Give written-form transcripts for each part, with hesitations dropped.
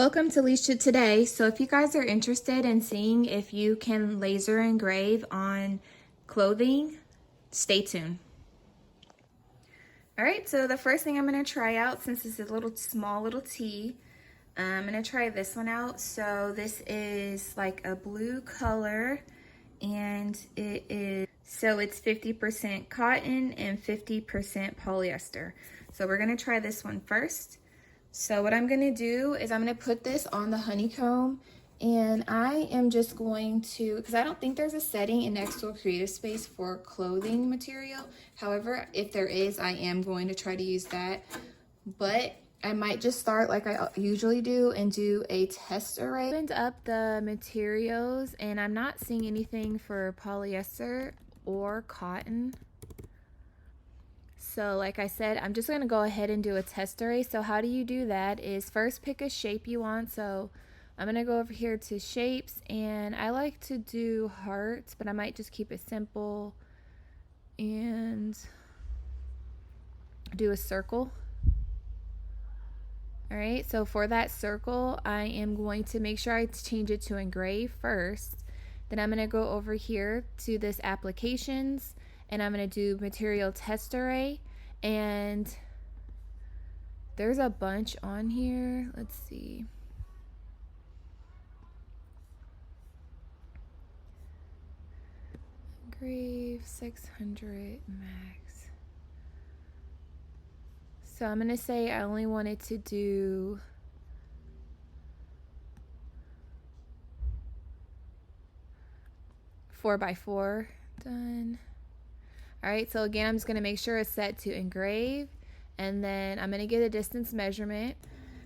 Welcome to Leisha Today. So if you guys are interested in seeing if you can laser engrave on clothing, stay tuned. All right, so the first thing I'm gonna try out, since this is a small little tee, I'm gonna try this one out. So this is like a blue color and it's 50% cotton and 50% polyester. So we're gonna try this one first. So what I'm gonna do is I'm gonna put this on the honeycomb, and I am just going to, because I don't think there's a setting in xTool Creative Space for clothing material. However, if there is, I am going to try to use that. But I might just start like I usually do and do a test array. I opened up the materials and I'm not seeing anything for polyester or cotton. So like I said, I'm just going to go ahead and do a test array. So how do you do that is first pick a shape you want. So I'm going to go over here to shapes, and I like to do hearts, but I might just keep it simple and do a circle. All right, so for that circle, I am going to make sure I change it to engrave first. Then I'm going to go over here to this applications, and I'm going to do material test array, and there's a bunch on here. Let's see. Engrave 600 max. So I'm going to say I only wanted to do four by four. Done. All right, so again, I'm just gonna make sure it's set to engrave, and then I'm gonna get a distance measurement.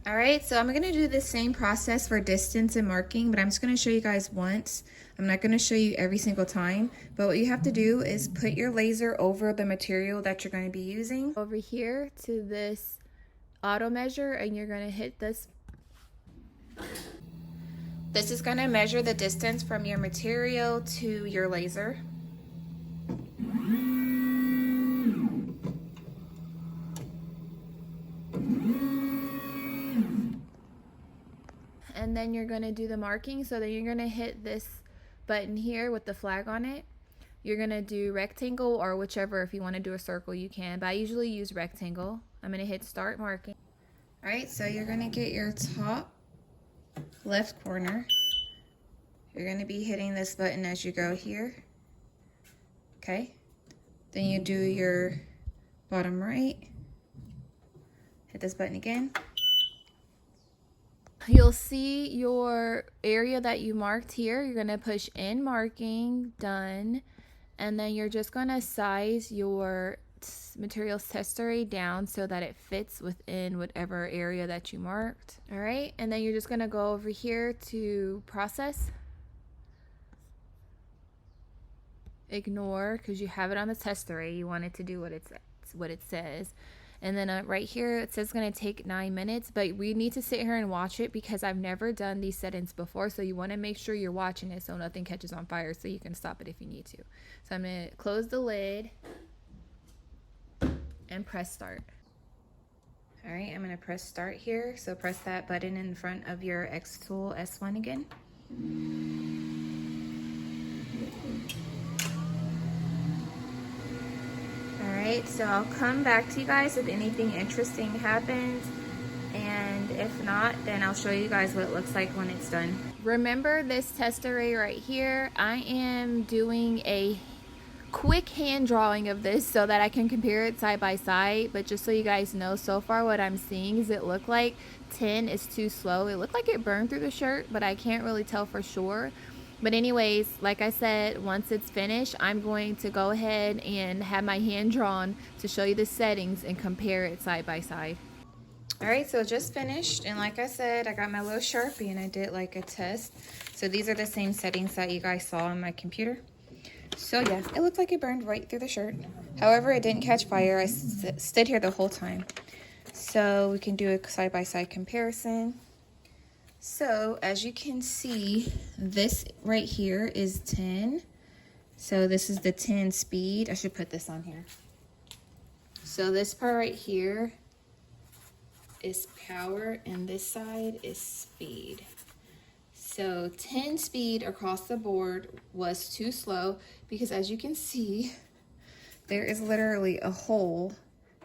All right, so I'm gonna do the same process for distance and marking, but I'm just gonna show you guys once. I'm not gonna show you every single time, but what you have to do is put your laser over the material that you're gonna be using. Over here to this auto measure, and you're gonna hit this. This is gonna measure the distance from your material to your laser. And then you're going to do the marking. So then you're going to hit this button here with the flag on it. You're going to do rectangle or whichever. If you want to do a circle, you can, but I usually use rectangle. I'm going to hit start marking. All right, so you're going to get your top left corner. You're going to be hitting this button as you go here. Okay, then you do your bottom right. Hit this button again. You'll see your area that you marked here. You're going to push in marking, done, and then you're just going to size your materials test array down so that it fits within whatever area that you marked. All right, and then you're just going to go over here to process. Ignore, because you have it on the test array. You want it to do what it says. And then right here, it says it's going to take 9 minutes, but we need to sit here and watch it because I've never done these settings before. So you want to make sure you're watching it so nothing catches on fire, so you can stop it if you need to. So I'm going to close the lid and press start. All right, I'm going to press start here. So press that button in front of your xTool S1 again. Alright, so I'll come back to you guys if anything interesting happens, and if not, then I'll show you guys what it looks like when it's done. Remember this test array right here? I am doing a quick hand drawing of this so that I can compare it side by side, but just so you guys know, so far what I'm seeing is it looked like 10 is too slow. It looked like it burned through the shirt, but I can't really tell for sure. But anyways, like I said, once it's finished, I'm going to go ahead and have my hand drawn to show you the settings and compare it side by side. All right, so just finished. And like I said, I got my little Sharpie and I did like a test. So these are the same settings that you guys saw on my computer. So yeah, it looked like it burned right through the shirt. However, it didn't catch fire. I stood here the whole time. So we can do a side by side comparison. So as you can see, this right here is 10. So this is the 10 speed. I should put this on here. So this part right here is power and this side is speed. So 10 speed across the board was too slow because as you can see, there is literally a hole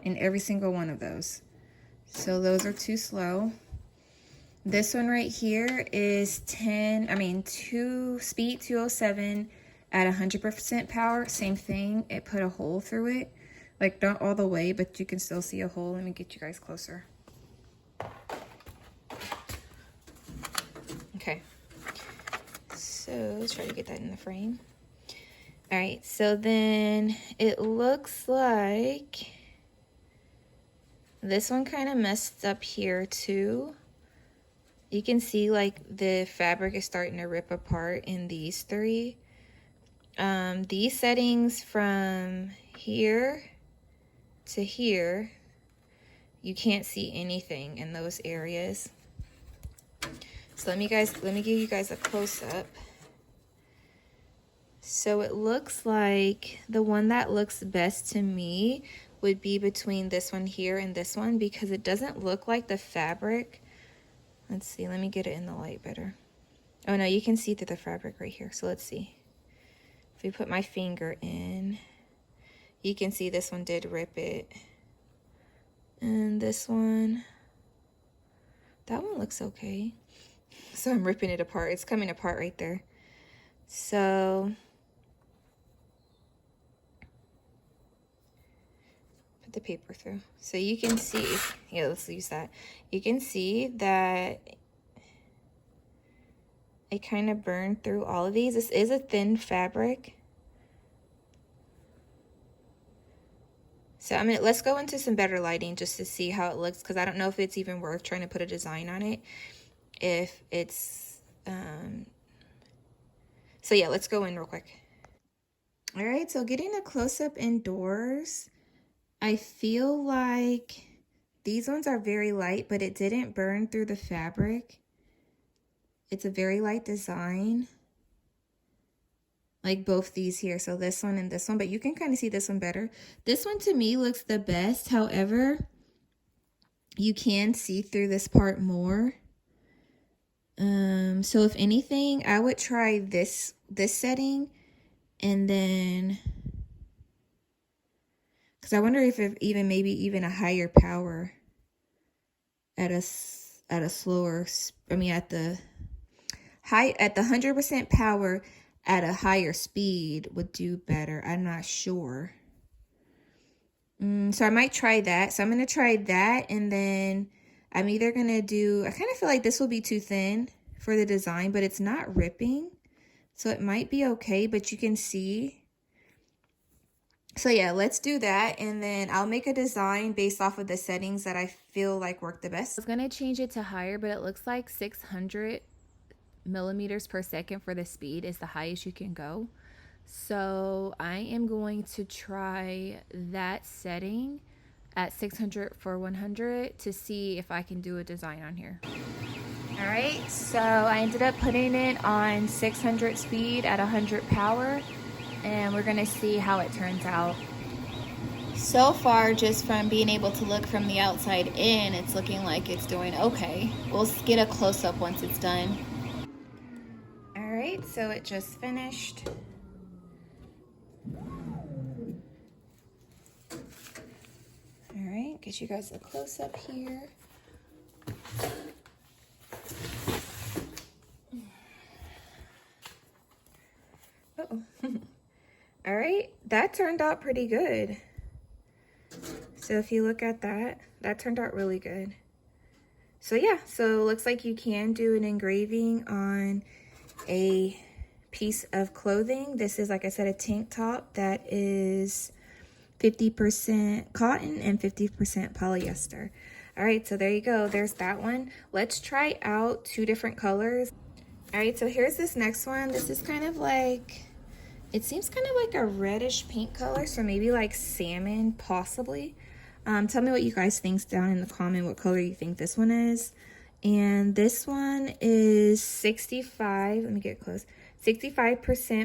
in every single one of those. So those are too slow. This one right here is 2 speed 207 at 100% power. Same thing, it put a hole through it. Like not all the way, but you can still see a hole. Let me get you guys closer. Okay. So let's try to get that in the frame. All right, so then it looks like this one kind of messed up here too. You can see like the fabric is starting to rip apart in these three. These settings from here to here, you can't see anything in those areas. So let me give you guys a close-up. So it looks like the one that looks best to me would be between this one here and this one because it doesn't look like the fabric. Let's see, let me get it in the light better. Oh no, you can see through the fabric right here. So let's see. If we put my finger in, you can see this one did rip it. And this one, that one looks okay. So I'm ripping it apart. It's coming apart right there. So put the paper through. So you can see, yeah, let's use that. You can see that it kind of burned through all of these. This is a thin fabric. So I mean, let's go into some better lighting just to see how it looks, because I don't know if it's even worth trying to put a design on it. If it's, so yeah, let's go in real quick. All right, so getting a close-up indoors, I feel like these ones are very light, but it didn't burn through the fabric. It's a very light design. Like both these here, so this one and this one, but you can kind of see this one better. This one to me looks the best. However, you can see through this part more. So if anything, I would try this setting, and then, because I wonder if even maybe even a higher power at a slower, I mean at the 100% power at a higher speed would do better. I'm not sure. So I might try that. So I'm going to try that, and then I'm either going to do, I kind of feel like this will be too thin for the design, but it's not ripping. So it might be okay, but you can see. So yeah, let's do that, and then I'll make a design based off of the settings that I feel like work the best. I was going to change it to higher, but it looks like 600 millimeters per second for the speed is the highest you can go. So I am going to try that setting at 600 for 100 to see if I can do a design on here. All right, so I ended up putting it on 600 speed at 100 power, and we're gonna see how it turns out. So far, just from being able to look from the outside in, it's looking like it's doing okay. We'll get a close-up once it's done. All right, so it just finished. All right, get you guys a close-up here. Uh-oh. All right, that turned out pretty good. So if you look at that, that turned out really good. So yeah, so it looks like you can do an engraving on a piece of clothing. This is, like I said, a tank top that is 50% cotton and 50% polyester. All right, so there you go. There's that one. Let's try out two different colors. All right, so here's this next one. This is kind of like, it seems kind of like a reddish pink color, so maybe like salmon, possibly. Tell me what you guys think down in the comment, what color you think this one is. And this one is 65, let me get close, 65%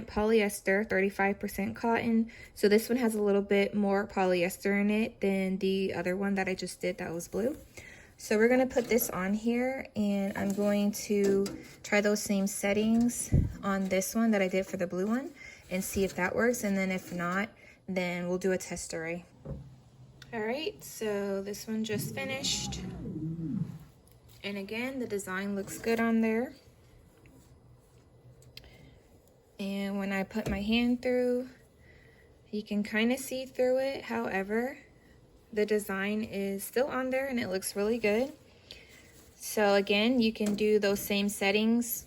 polyester, 35% cotton. So this one has a little bit more polyester in it than the other one that I just did that was blue. So we're gonna put this on here, and I'm going to try those same settings on this one that I did for the blue one and see if that works. And then if not, then we'll do a test array. All right, so this one just finished. And again, the design looks good on there. And when I put my hand through, you can kind of see through it. However, the design is still on there and it looks really good. So again, you can do those same settings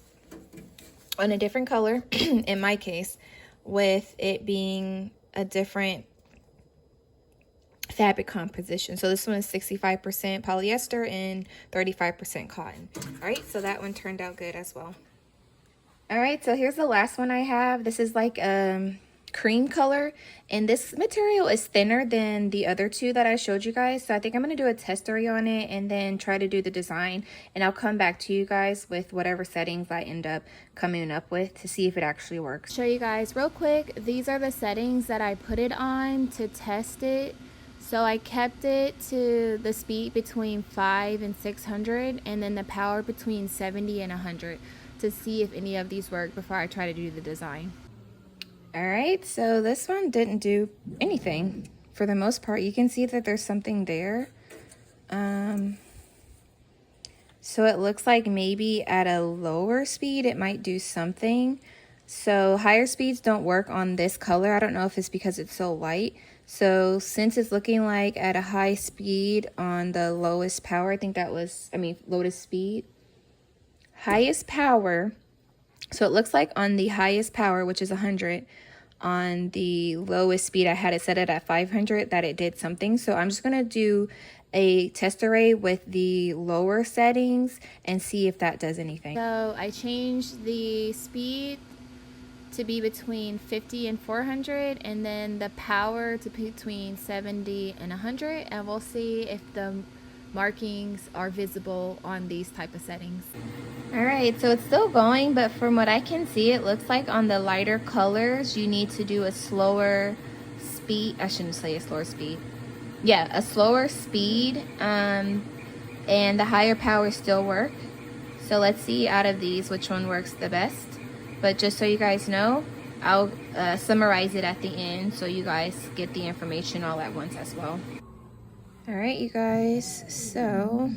on a different color, in my case, with it being a different fabric composition. So this one is 65% polyester and 35% cotton. All right, so that one turned out good as well. All right, so here's the last one I have. This is like cream color, and this material is thinner than the other two that I showed you guys. So I think I'm going to do a test array on it and then try to do the design, and I'll come back to you guys with whatever settings I end up coming up with to see if it actually works. Show you guys real quick. These are the settings that I put it on to test it. So I kept it to the speed between 5 and 600, and then the power between 70 and 100 to see if any of these work before I try to do the design. All right, so this one didn't do anything. For the most part, you can see that there's something there. So it looks like maybe at a lower speed, it might do something. So higher speeds don't work on this color. I don't know if it's because it's so light. So since it's looking like at a high speed on the lowest power, I think that was, lowest speed, highest power. So it looks like on the highest power, which is 100, on the lowest speed, I had it set it at 500, that it did something. So I'm just going to do a test array with the lower settings and see if that does anything. So I changed the speed to be between 50 and 400, and then the power to between 70 and 100, and we'll see if the markings are visible on these type of settings. All right, so it's still going, but from what I can see, it looks like on the lighter colors, you need to do a slower speed. I shouldn't say a slower speed. Yeah, a slower speed, and the higher powers still work. So let's see out of these which one works the best. But just so you guys know, I'll summarize it at the end so you guys get the information all at once as well. All right, you guys, so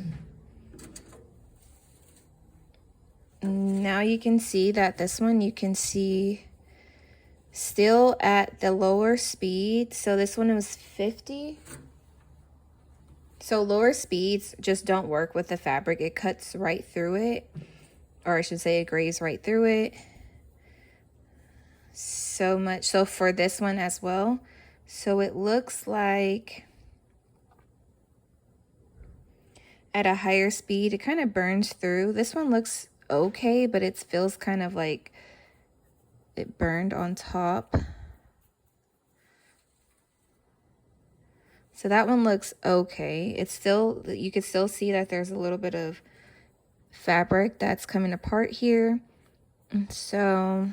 now you can see that this one you can see still at the lower speed. So this one was 50. So lower speeds just don't work with the fabric. It cuts right through it, or I should say it graves right through it. So much so for this one as well. So it looks like at a higher speed, it kind of burns through. This one looks okay, but it feels kind of like it burned on top. So that one looks okay. It's still, you can still see that there's a little bit of fabric that's coming apart here. So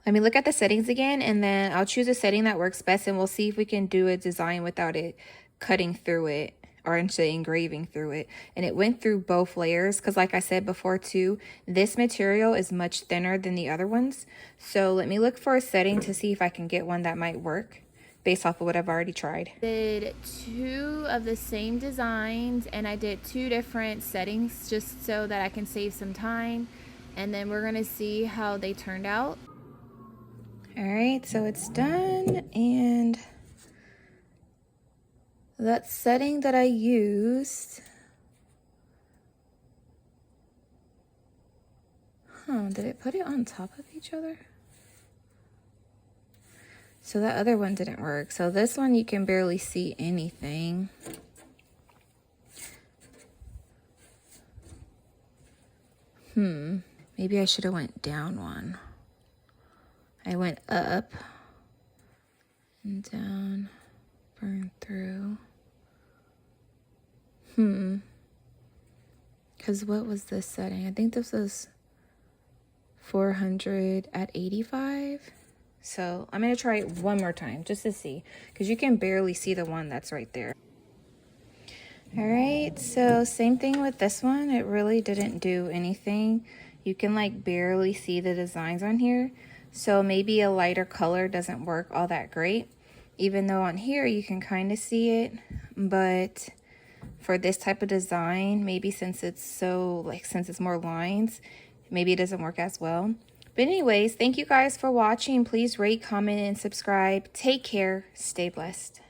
let me look at the settings again, and then I'll choose a setting that works best, and we'll see if we can do a design without it cutting through it, or actually engraving through it. And it went through both layers because, like I said before too, this material is much thinner than the other ones. So let me look for a setting to see if I can get one that might work based off of what I've already tried. I did 2 of the same designs, and I did 2 different settings just so that I can save some time, and then we're gonna see how they turned out. All right, so it's done, and that setting that I used, did it put it on top of each other? So that other one didn't work. So this one you can barely see anything. Maybe I should have went down one. I went up and down, burn through. Because what was this setting? I think this was 400 at 85. So I'm going to try it one more time just to see, because you can barely see the one that's right there. All right, so same thing with this one. It really didn't do anything. You can like barely see the designs on here. So maybe a lighter color doesn't work all that great. Even though on here you can kind of see it, but for this type of design, maybe since it's since it's more lines, maybe it doesn't work as well. But anyways, thank you guys for watching. Please rate, comment, and subscribe. Take care. Stay blessed.